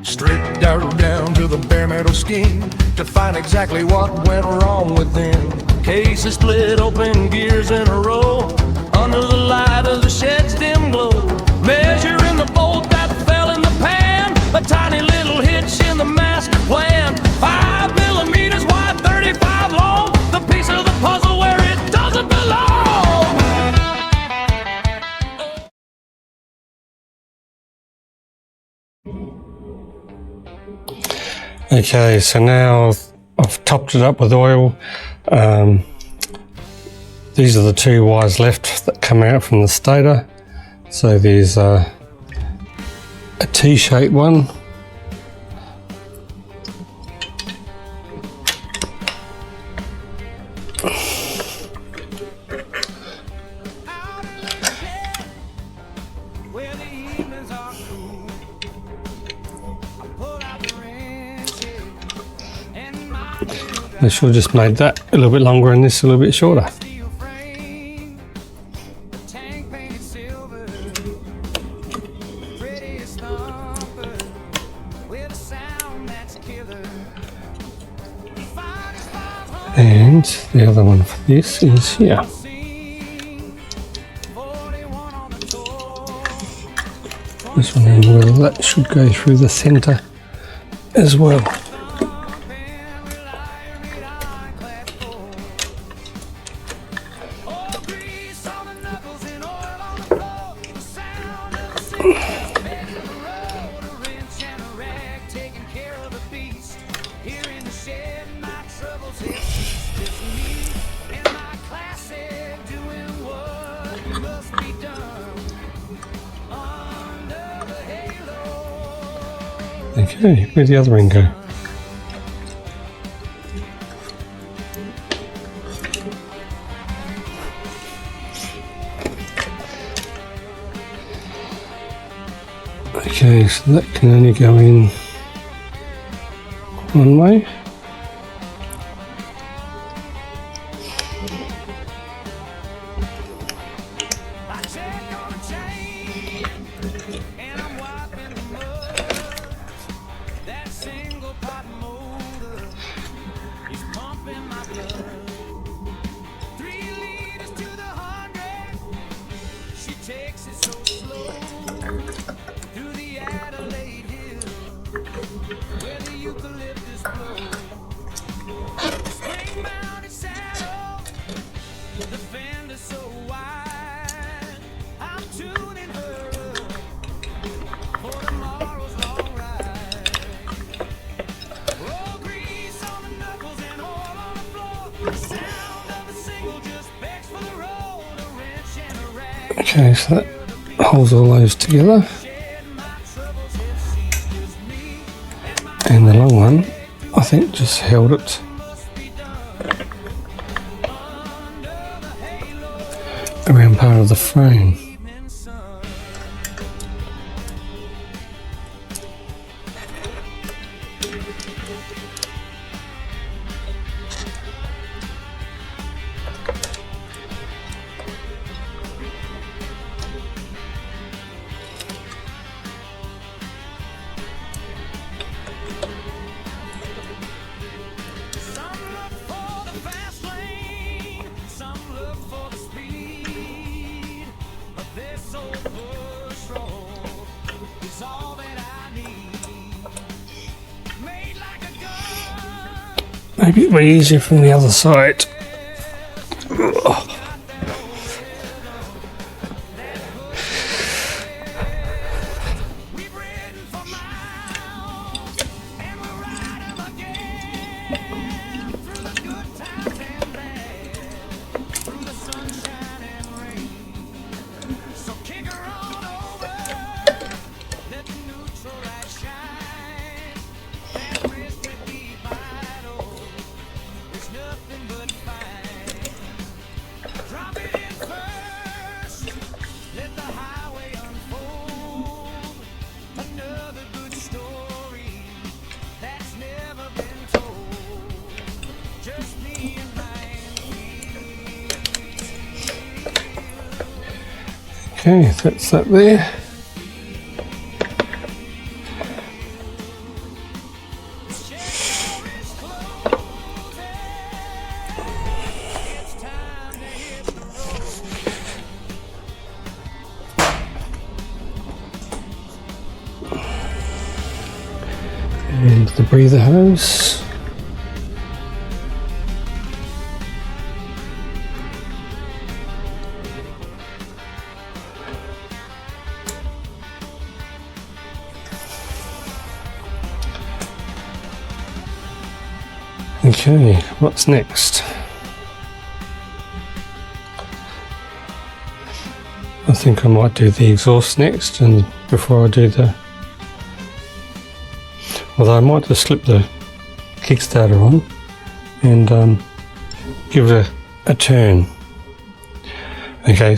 Stripped down to the bare metal skin to find exactly what went wrong within. Cases split open, gears in a row, under the light of the shed's dim glow. Measuring the bolt that fell in the pan, a tiny little hitch in the master plan. 5 millimeters wide, 35 long, the piece of the puzzle where it doesn't belong. Okay, so now I've topped it up with oil. These are the 2 wires left that come out from the stator. So there's a T-shaped one, I should have just made that a little bit longer and this a little bit shorter. And the other one for this is here. This one in well, that should go through the centre as well. Okay, where'd the other end go? Okay, so that can only go in one way. Okay, so that holds all those together. And the long one, I think, just held it around part of the frame. Maybe it'll be easier from the other side. Okay, that's that there. with the breather hose. Okay, what's next? I think I might do the exhaust next, and before I do the... Although I might just slip the Kickstarter on and give it a turn. Okay,